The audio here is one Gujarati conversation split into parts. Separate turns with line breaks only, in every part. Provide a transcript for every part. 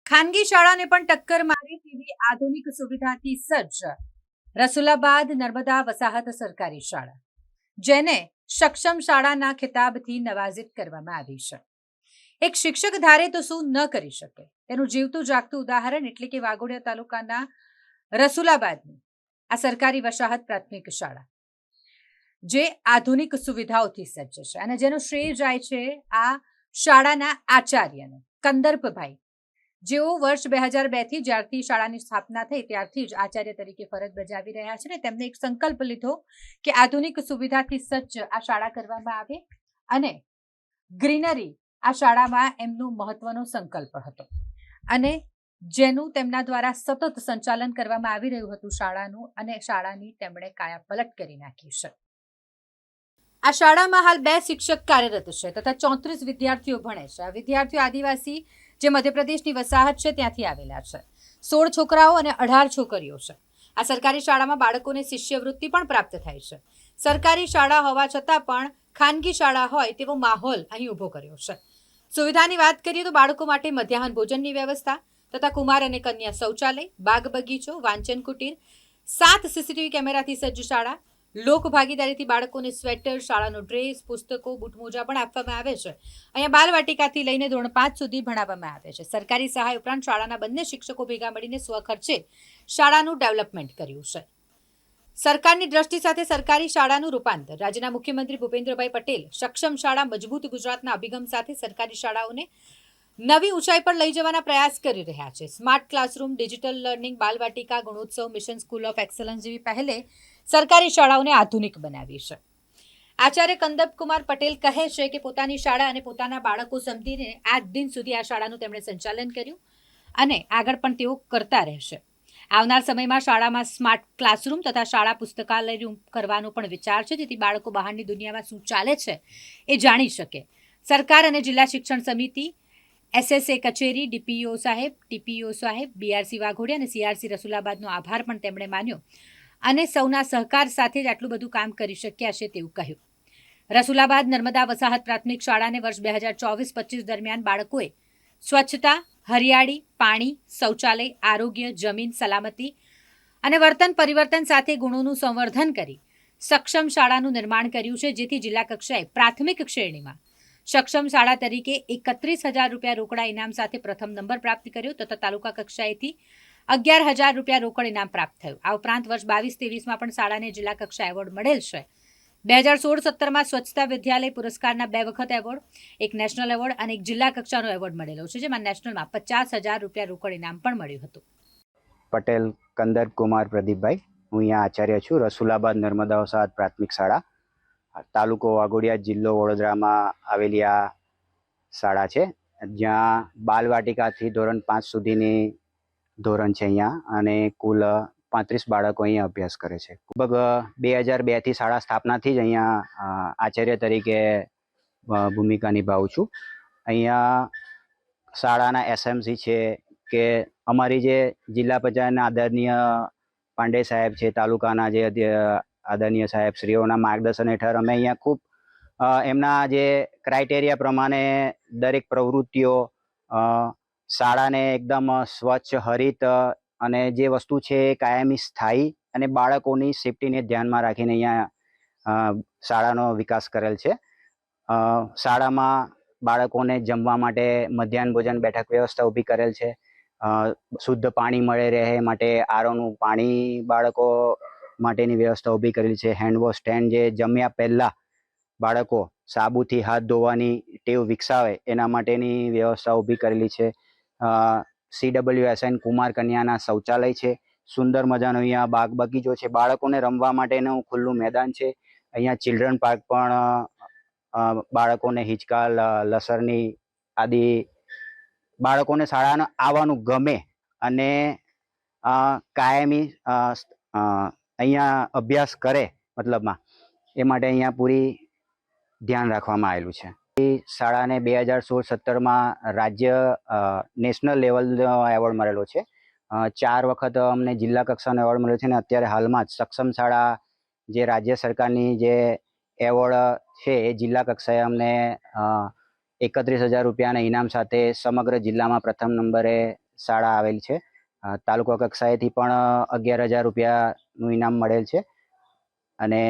ખાનગી શાળાને પણ ટક્કર મારે તેવી આધુનિક સુવિધાથી સજ્જ રસુલાબાદ નર્મદા વસાહત સરકારી શાળા, જેને સક્ષમ શાળાના ખિતાબથી નવાજિત કરવામાં આવી છે. એક શિક્ષક ધારે તો શું ન કરી શકે તેનું જીવતું જાગતું ઉદાહરણ એટલે કે વાઘોડિયા તાલુકાના રસુલાબાદની આ સરકારી વસાહત પ્રાથમિક શાળા, જે આધુનિક સુવિધાઓથી સજ્જ છે અને જેનો શ્રેય જાય છે આ શાળાના આચાર્યને કંદર્પભાઈ, જેઓ વર્ષ 2002 થી જ્યારથી શાળાની સ્થાપના થઈ ત્યારથી જ આચાર્ય તરીકે ફરજ બજાવી રહ્યા છે. ને તેમને એક સંકલ્પ લીધો કે આધુનિક સુવિધાથી સજ્જ આ શાળા કરવામાં આવે અને ગ્રીનરી આ શાળામાં એમનો મહત્વનો સંકલ્પ હતો અને જેનું તેમના દ્વારા સતત સંચાલન કરવામાં આવી રહ્યું હતું શાળાનું, અને શાળાની તેમણે કાયાપલટ કરી નાખી છે. આ શાળામાં હાલ 2 શિક્ષક કાર્યરત છે તથા 34 વિદ્યાર્થીઓ ભણે છે. આ વિદ્યાર્થીઓ આદિવાસી જે મધ્યપ્રદેશની વસાહત છે ત્યાંથી આવેલા છે. 16 છોકરાઓ અને 18 છોકરીઓ છે. આ સરકારી શાળામાં બાળકોને શિષ્યવૃત્તિ પણ પ્રાપ્ત થાય છે. સરકારી શાળા હોવા છતાં પણ ખાનગી શાળા હોય તેવો માહોલ અહીં ઊભો કર્યો છે. સુવિધાની વાત કરીએ તો બાળકો માટે મધ્યાહન ભોજનની વ્યવસ્થા તથા કુમાર અને કન્યા શૌચાલય, બાગ બગીચો, વાંચન કુટીર, 7 સીસીટીવી કેમેરાથી સજ્જ શાળા, લોક ભાગીદારીથી બાળકોને સ્વેટર, શાળાનો ડ્રેસ, પુસ્તકો, બૂટ મોજા પણ આપવામાં આવે છે. અહીંયા બાલવાટિકાથી લઈને ધોરણ 5 સુધી ભણાવવામાં આવે છે. સરકારી સહાય ઉપરાંત શાળાના બંને શિક્ષકો ભેગા મળીને સ્વખર્ચે શાળાનું ડેવલપમેન્ટ કર્યું છે. સરકારની દ્રષ્ટિ સાથે સરકારી શાળાનું રૂપાંતર. રાજ્યના મુખ્યમંત્રી ભૂપેન્દ્રભાઈ પટેલ સક્ષમ શાળા મજબૂત ગુજરાતના અભિગમ સાથે સરકારી શાળાઓને નવી ઊંચાઈ પર લઈ જવાના પ્રયાસ કરી રહ્યા છે. સ્માર્ટ ક્લાસરૂમ, ડિજિટલ લર્નિંગ, બાલવાટિકા, ગુણોત્સવ, મિશન સ્કૂલ ઓફ એક્સલન્સ જેવી પહેલે સરકારી શાળાઓને આધુનિક બનાવી છે. આચાર્ય કંદપકુમાર પટેલ કહે છે કે પોતાની શાળા અને પોતાના બાળકો સમજીને આજ દિન સુધી આ શાળાનું તેમણે સંચાલન કર્યું અને આગળ પણ તેઓ કરતા રહેશે. આવનાર સમયમાં શાળામાં સ્માર્ટ ક્લાસરૂમ તથા શાળા પુસ્તકાલય કરવાનો પણ વિચાર છે, જેથી બાળકો બહારની દુનિયામાં શું ચાલે છે એ જાણી શકે. સરકાર અને જિલ્લા શિક્ષણ સમિતિ, એસએસએ કચેરી, ડીપીઓ સાહેબ, ટીપીઓ સાહેબ, બીઆરસી વાઘોડિયા અને સીઆરસી રસુલાબાદનો આભાર પણ તેમણે માન્યો અને સૌના સહકાર સાથે જ આટલું બધું કામ કરી શક્યા છે તેવું કહ્યું. રસુલાબાદ નર્મદા વસાહત પ્રાથમિક શાળાને વર્ષ 2024-25 દરમિયાન બાળકોએ સ્વચ્છતા, હરિયાળી, પાણી, શૌચાલય, આરોગ્ય, જમીન, સલામતી અને વર્તન પરિવર્તન સાથે ગુણોનું સંવર્ધન કરી સક્ષમ શાળાનું નિર્માણ કર્યું છે, જેથી જિલ્લા કક્ષાએ પ્રાથમિક શ્રેણીમાં સક્ષમ શાળા તરીકે 31,000 રૂપિયા રોકડા ઇનામ સાથે પ્રથમ નંબર પ્રાપ્ત કર્યો તથા તાલુકા કક્ષાએથી 11,000 રૂપિયા રોકડ ઇનામ પ્રાપ્ત થયું. આ ઉપરાંત વર્ષ 22-23માં પણ શાળાને જિલ્લા કક્ષા એવોર્ડ મળેલ છે. 2016-17માં સ્વચ્છતા વિદ્યાલય પુરસ્કારના 2 વખત એવોર્ડ, એક નેશનલ એવોર્ડ અને એક જિલ્લા કક્ષાનો એવોર્ડ મળેલો છે, જેમાં નેશનલમાં 50,000 રૂપિયા રોકડ ઇનામ પણ મળ્યું હતું.
પટેલ કંદરકુમાર પ્રદીપભાઈ, હું અહીંયા આચાર્ય છું. રસુલાબાદ નર્મદા વસાહત પ્રાથમિક શાળા, તાલુકો વાઘોડિયા, જિલ્લો વડોદરામાં આવેલી આ શાળા છે, જ્યાં બાલવાટિકાથી ધોરણ 5 સુધીની ધોરણ છે અહીંયા, અને કુલ 35 બાળકો અહીંયા અભ્યાસ કરે છે. લગભગ 2002થી શાળા સ્થાપનાથી જ અહીંયા આચાર્ય તરીકે ભૂમિકા નિભાવું છું. અહીંયા શાળાના એસએમસી છે કે અમારી જે જિલ્લા પંચાયતના આદરણીય પાંડે સાહેબ છે, તાલુકાના જે આદરણીય સાહેબ શ્રીઓના માર્ગદર્શન હેઠળ અમે અહીંયા ખૂબ એમના જે ક્રાઇટેરિયા પ્રમાણે દરેક પ્રવૃત્તિઓ, શાળાને એકદમ સ્વચ્છ, હરિત અને જે વસ્તુ છે એ કાયમી સ્થાયી અને બાળકોની સેફટીને ધ્યાનમાં રાખીને અહીંયા શાળાનો વિકાસ કરેલ છે. શાળામાં બાળકોને જમવા માટે મધ્યાહન ભોજન બેઠક વ્યવસ્થા ઊભી કરેલ છે. શુદ્ધ પાણી મળે રહે માટે આરોનું પાણી બાળકો માટેની વ્યવસ્થા ઊભી કરેલી છે. હેન્ડવોશ સ્ટેન્ડ, જે જમ્યા પહેલાં બાળકો સાબુથી હાથ ધોવાની ટેવ વિકસાવે એના માટેની વ્યવસ્થા ઊભી કરેલી છે. CWSN કુમાર કન્યાના શૌચાલય છે. સુંદર મજાનો અહીંયા બાગ બગીચો છે. બાળકોને રમવા માટેનું ખુલ્લું મેદાન છે. અહીંયા ચિલ્ડ્રન પાર્ક પણ બાળકોને હિંચકા, લસરની આદિ બાળકોને શાળાને આવવાનું ગમે અને કાયમી અહીંયા અભ્યાસ કરે મતલબમાં એ માટે અહીંયા પૂરી ધ્યાન રાખવામાં આવેલું છે. શાળાને 2016-17માં રાજ્ય નેશનલ લેવલનો એવોર્ડ મળેલો છે. 4 વખત અમને જિલ્લા કક્ષાનો એવોર્ડ મળ્યો છે અને અત્યારે હાલમાં જ સક્ષમ શાળા જે રાજ્ય સરકારની જે એવોર્ડ છે એ જિલ્લા કક્ષાએ અમને 31,000 રૂપિયાના ઇનામ સાથે સમગ્ર જિલ્લામાં પ્રથમ નંબરે શાળા આવેલ છે. તાલુકા કક્ષાએથી પણ 11,000 રૂપિયાનું ઇનામ મળેલ છે અને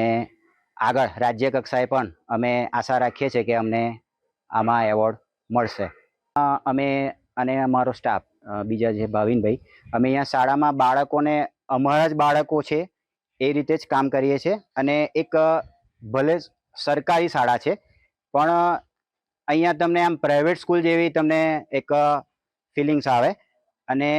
આગળ રાજ્ય કક્ષાએ પણ અમે આશા રાખીએ છીએ કે અમને આમાં એવોર્ડ મળશે. અમે અને અમારો સ્ટાફ બીજા જે ભાવિનભાઈ અમે અહીંયા શાળામાં બાળકોને અમારા જ બાળકો છે એ રીતે જ કામ કરીએ છીએ અને એક ભલે સરકારી શાળા છે પણ અહીંયા તમને આમ પ્રાઇવેટ સ્કૂલ જેવી તમને એક ફિલિંગ્સ આવે અને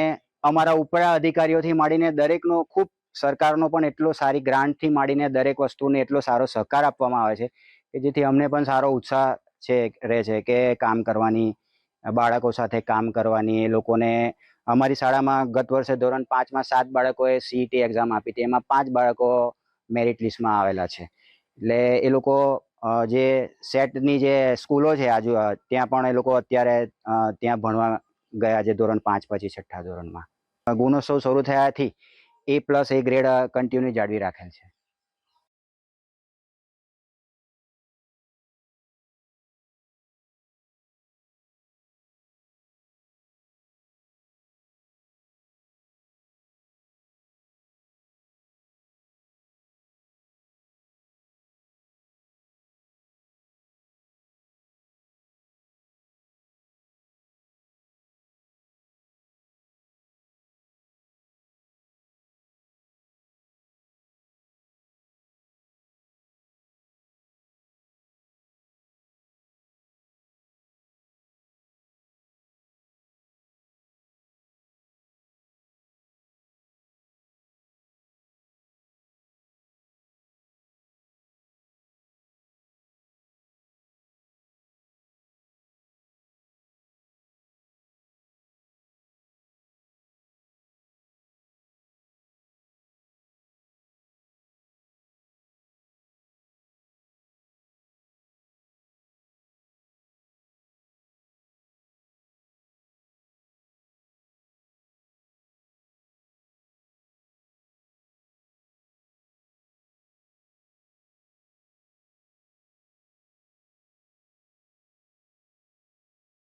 અમારા ઉપરા અધિકારીઓથી માંડીને દરેકનો ખૂબ સરકારનો પણ એટલો સારી ગ્રાન્ટથી માંડીને દરેક વસ્તુને એટલો સારો સહકાર આપવામાં આવે છે કે જેથી અમને પણ સારો ઉત્સાહ રહે છે કે કામ કરવાની, બાળકો સાથે કામ કરવાની. એ લોકોને અમારી શાળામાં ગત વર્ષે ધોરણ 5માં 7 બાળકોએ CET એક્ઝામ આપી હતી, એમાં 5 બાળકો મેરિટ લિસ્ટમાં આવેલા છે. એટલે એ લોકો જે સેટની જે સ્કૂલો છે આજુ ત્યાં પણ એ લોકો અત્યારે ત્યાં ભણવા ગયા છે ધોરણ 5 પછી 6ઠ્ઠા ધોરણમાં. ગુણોત્સવ શરૂ થયાથી A+ A ગ્રેડ કન્ટિન્યુ જાળવી રાખેલ છે.